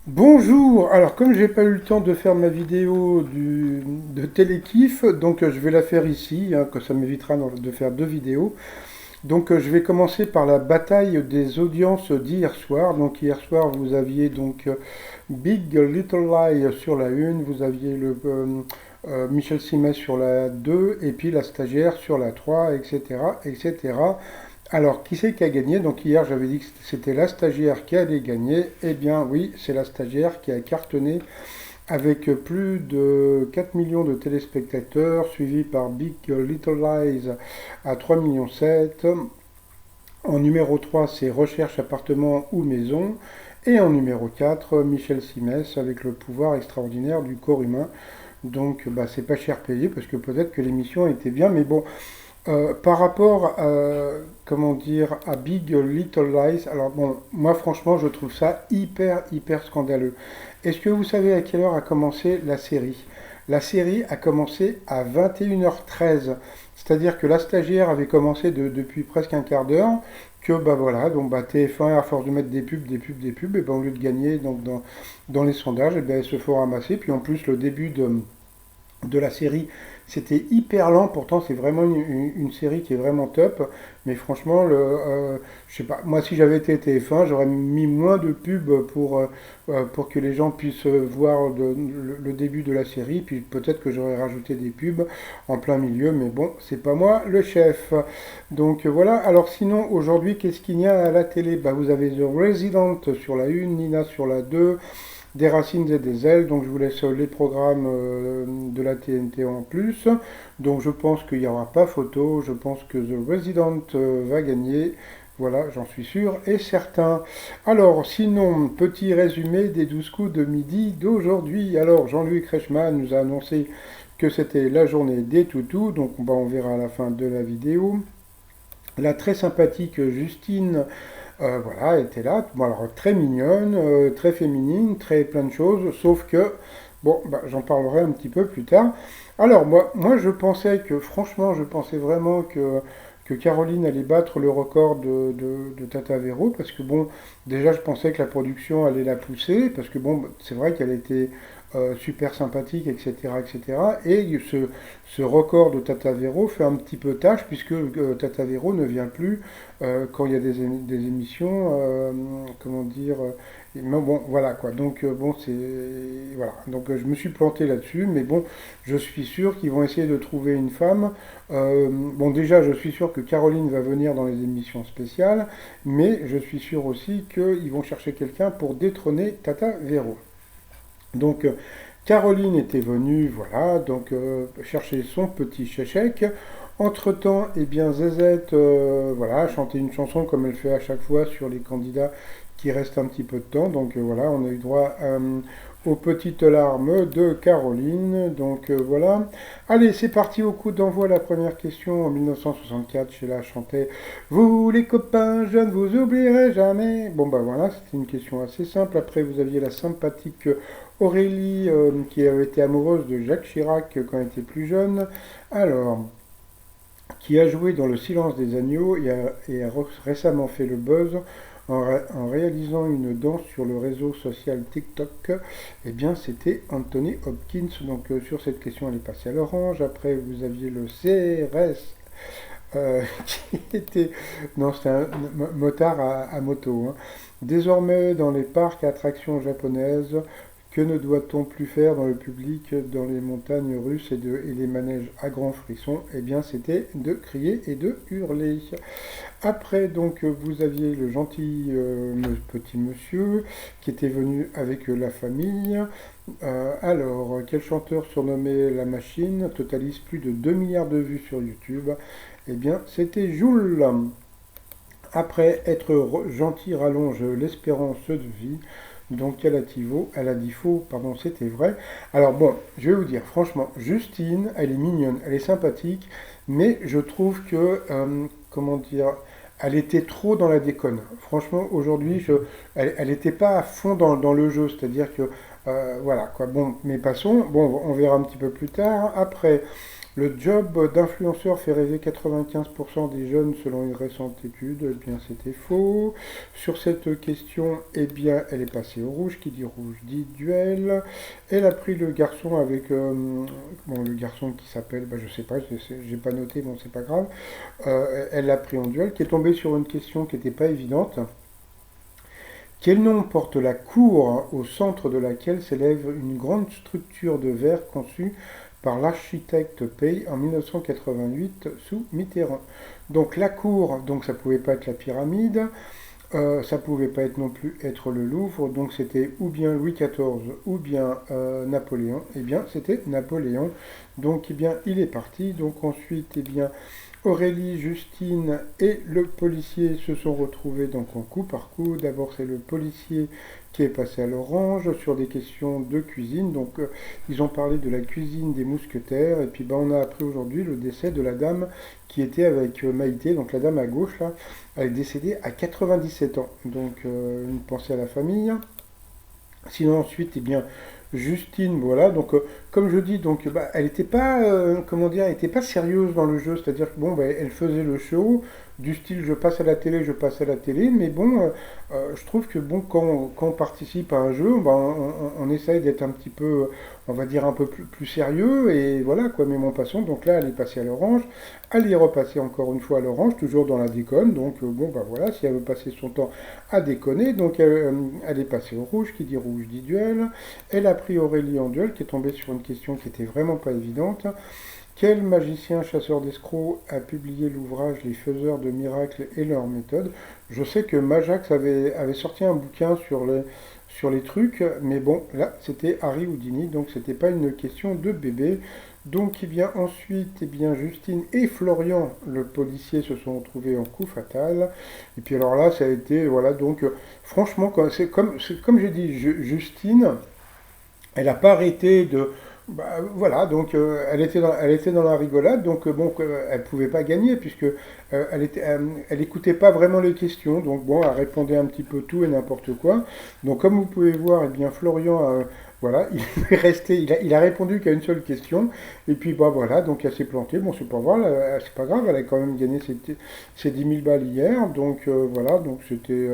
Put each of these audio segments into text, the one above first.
Bonjour, alors comme j'ai pas eu le temps de faire ma vidéo de Télékiff, donc je vais la faire ici, que ça m'évitera de faire deux vidéos. Donc je vais commencer par la bataille des audiences d'hier soir. Donc hier soir vous aviez donc Big Little Lie sur la 1, vous aviez Michel Simès sur la 2 et puis la stagiaire sur la 3, etc. etc. Alors, qui c'est qui a gagné? Donc hier, j'avais dit que c'était la stagiaire qui allait gagner. Eh bien oui, c'est la stagiaire qui a cartonné avec plus de 4 millions de téléspectateurs, suivi par Big Little Lies à 3,7 millions. En numéro 3, c'est Recherche appartement ou maison. Et en numéro 4, Michel Simès avec le pouvoir extraordinaire du corps humain. Donc, bah, c'est pas cher payé parce que peut-être que l'émission était bien, mais bon, par rapport comment dire, à Big Little Lies, alors bon, moi franchement, je trouve ça hyper scandaleux. Est-ce que vous savez à quelle heure a commencé la série? La série a commencé à 21h13, c'est-à-dire que la stagiaire avait commencé depuis presque un quart d'heure, que bah voilà, donc bah, TF1, à force de mettre des pubs, et ben, au lieu de gagner donc, dans les sondages, et ben, elles se font ramasser, puis en plus le début de la série. C'était hyper lent, pourtant c'est vraiment une série qui est vraiment top. Mais franchement, je sais pas, moi si j'avais été TF1, j'aurais mis moins de pubs pour que les gens puissent voir le début de la série. Puis peut-être que j'aurais rajouté des pubs en plein milieu, mais bon, c'est pas moi le chef. Donc voilà, alors sinon aujourd'hui, qu'est-ce qu'il y a à la télé? Bah, vous avez The Resident sur la 1, Nina sur la 2, des racines et des ailes, donc je vous laisse les programmes de la TNT en plus. Donc je pense qu'il n'y aura pas photo, je pense que The Resident va gagner. Voilà, j'en suis sûr et certain. Alors, sinon, petit résumé des 12 coups de midi d'aujourd'hui. Alors, Jean-Louis Kreischmann nous a annoncé que c'était la journée des toutous, donc bah, on verra à la fin de la vidéo. La très sympathique Justine voilà, elle était là, bon, alors très mignonne, très féminine, très plein de choses, sauf que, bon, bah, j'en parlerai un petit peu plus tard. Alors, moi je pensais que, franchement, je pensais vraiment que Caroline allait battre le record de Tata Véro, parce que, bon, déjà je pensais que la production allait la pousser, parce que, bon, c'est vrai qu'elle était super sympathique, etc., etc. Et ce record de Tata Véro fait un petit peu tâche, puisque Tata Véro ne vient plus quand il y a des émissions, comment dire, mais bon, voilà quoi. Donc bon, c'est voilà. Donc je me suis planté là-dessus, mais bon, je suis sûr qu'ils vont essayer de trouver une femme. Bon, déjà, je suis sûr que Caroline va venir dans les émissions spéciales, mais je suis sûr aussi qu'ils vont chercher quelqu'un pour détrôner Tata Véro. Donc Caroline était venue, voilà, donc chercher son petit chèque. Entre-temps, eh bien, Zezette, voilà, chantait une chanson comme elle fait à chaque fois sur les candidats qui restent un petit peu de temps. Donc voilà, on a eu droit aux petites larmes de Caroline. Donc voilà. Allez, c'est parti au coup d'envoi. La première question en 1964, Sheila chantait Vous les copains, je ne vous oublierai jamais. Bon bah voilà, c'était une question assez simple. Après, vous aviez la sympathique Aurélie qui avait été amoureuse de Jacques Chirac quand elle était plus jeune. Alors, qui a joué dans Le Silence des agneaux et a récemment fait le buzz en réalisant une danse sur le réseau social TikTok. Eh bien, c'était Anthony Hopkins. Donc, sur cette question, elle est passée à l'orange. Après, vous aviez le CRS. Qui était. Non, c'était un motard à moto, hein. Désormais, dans les parcs à attractions japonaises, que ne doit-on plus faire dans le public, dans les montagnes russes et les manèges à grands frissons? Eh bien, c'était de crier et de hurler. Après, donc, vous aviez le gentil petit monsieur qui était venu avec la famille. Alors, quel chanteur surnommé La Machine totalise plus de 2 milliards de vues sur YouTube? Eh bien, c'était Joule. Après, être gentil rallonge l'espérance de vie. Donc elle a dit faux, pardon, c'était vrai. Alors bon, je vais vous dire, franchement, Justine, elle est mignonne, elle est sympathique, mais je trouve que, comment dire, elle était trop dans la déconne. Franchement, aujourd'hui, elle n'était pas à fond dans le jeu, c'est-à-dire que, voilà, quoi. Bon, mais passons, bon, on verra un petit peu plus tard. Après, Le job d'influenceur fait rêver 95% des jeunes selon une récente étude. Eh bien, c'était faux. Sur cette question, eh bien, elle est passée au rouge. Qui dit rouge dit duel. Elle a pris le garçon avec, bon, le garçon qui s'appelle, bah, je sais pas, j'ai pas noté, bon, c'est pas grave. Elle l'a pris en duel, qui est tombée sur une question qui n'était pas évidente. Quel nom porte la cour au centre de laquelle s'élève une grande structure de verre conçue par l'architecte Pey en 1988 sous Mitterrand? Donc la cour, donc ça pouvait pas être la pyramide, ça pouvait pas être non plus être le Louvre, donc c'était ou bien Louis XIV ou bien Napoléon. Eh bien c'était Napoléon. Donc eh bien il est parti. Donc ensuite eh bien Aurélie, Justine et le policier se sont retrouvés donc en coup par coup. D'abord, c'est le policier qui est passé à l'orange sur des questions de cuisine. Donc, ils ont parlé de la cuisine des mousquetaires. Et puis, ben, on a appris aujourd'hui le décès de la dame qui était avec Maïté. Donc, la dame à gauche, là, elle est décédée à 97 ans. Donc, une pensée à la famille. Sinon, ensuite, eh bien, Justine, voilà, donc comme je dis, donc bah, elle n'était pas, comment dire, elle était pas sérieuse dans le jeu, c'est-à-dire que bon, bah, elle faisait le show, du style je passe à la télé, je passe à la télé, mais bon, je trouve que bon, quand on participe à un jeu, bah, on essaye d'être un petit peu, on va dire un peu plus sérieux, et voilà quoi, mais mon passant, donc là elle est passée à l'orange, elle est repassée encore une fois à l'orange, toujours dans la déconne, donc bon, bah voilà, si elle veut passer son temps à déconner, donc elle est passée au rouge, qui dit rouge dit duel, elle a pris Aurélie en duel, qui est tombée sur une question qui était vraiment pas évidente. Quel magicien chasseur d'escrocs a publié l'ouvrage Les faiseurs de miracles et leurs méthodes? Je sais que Majax avait sorti un bouquin sur les trucs, mais bon, là, c'était Harry Houdini, donc c'était pas une question de bébé. Donc, eh bien, ensuite, eh bien, Justine et Florian, le policier, se sont retrouvés en coup fatal. Et puis alors là, ça a été, voilà, donc, franchement, c'est comme j'ai dit, Justine, elle n'a pas arrêté de. Bah, voilà, donc elle était dans la rigolade, donc bon, elle pouvait pas gagner puisque elle écoutait pas vraiment les questions, donc bon, elle répondait un petit peu tout et n'importe quoi. Donc comme vous pouvez voir, eh bien Florian, voilà, il est resté, il a répondu qu'à une seule question, et puis bah voilà, donc elle s'est plantée. Bon, c'est pas grave, c'est pas grave, elle a quand même gagné ses 10 000 balles hier, donc voilà, donc c'était,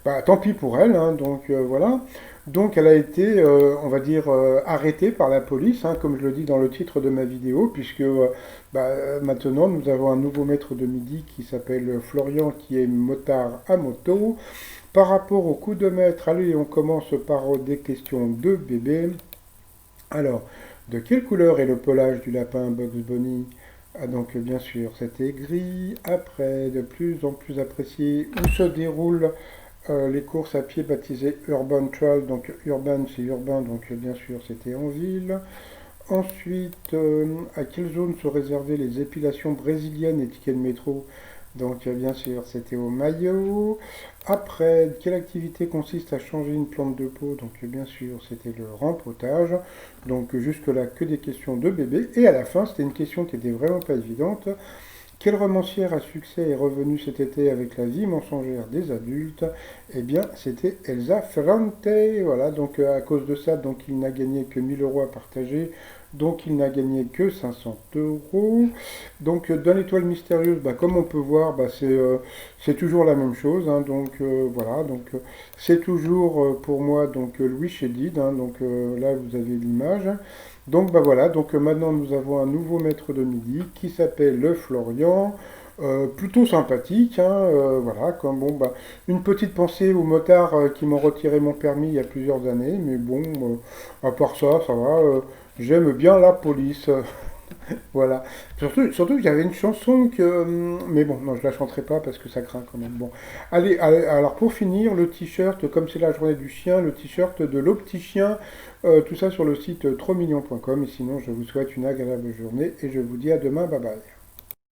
bah, tant pis pour elle, hein, donc voilà. Donc elle a été, on va dire, arrêtée par la police, hein, comme je le dis dans le titre de ma vidéo, puisque bah, maintenant nous avons un nouveau maître de midi qui s'appelle Florian, qui est motard à moto. Par rapport au coup de maître, allez, on commence par des questions de bébé. Alors, de quelle couleur est le pelage du lapin Bugs Bunny? Ah, donc bien sûr, c'était gris. Après, de plus en plus apprécié, où se déroulent les courses à pied baptisées Urban Trail, donc urban c'est urbain, donc bien sûr c'était en ville. Ensuite, à quelle zone sont réservées les épilations brésiliennes et tickets de métro? Donc bien sûr c'était au Mayo. Après, quelle activité consiste à changer une plante de peau? Donc bien sûr c'était le rempotage. Donc jusque-là que des questions de bébé. Et à la fin c'était une question qui était vraiment pas évidente. Quelle romancière à succès est revenue cet été avec La vie mensongère des adultes? Eh bien, c'était Elsa Ferrante. Voilà, donc à cause de ça, donc il n'a gagné que 1000 euros à partager. Donc il n'a gagné que 500 euros. Donc dans l'étoile mystérieuse, bah, comme on peut voir, bah, c'est toujours la même chose, hein. Donc voilà, donc c'est toujours pour moi donc Louis Chédid, hein. Donc là vous avez l'image. Donc bah voilà, donc maintenant nous avons un nouveau maître de midi qui s'appelle le Florian, plutôt sympathique, hein, voilà, comme bon bah une petite pensée aux motards qui m'ont retiré mon permis il y a plusieurs années, mais bon, à part ça, ça va, j'aime bien la police. Voilà. Surtout que j'avais une chanson que. Mais bon, non, je la chanterai pas parce que ça craint quand même. Bon. Allez, alors pour finir, le t-shirt, comme c'est la journée du chien, le t-shirt de l'opticien, tout ça sur le site trosmignon.com. Et sinon, je vous souhaite une agréable journée et je vous dis à demain. Bye bye.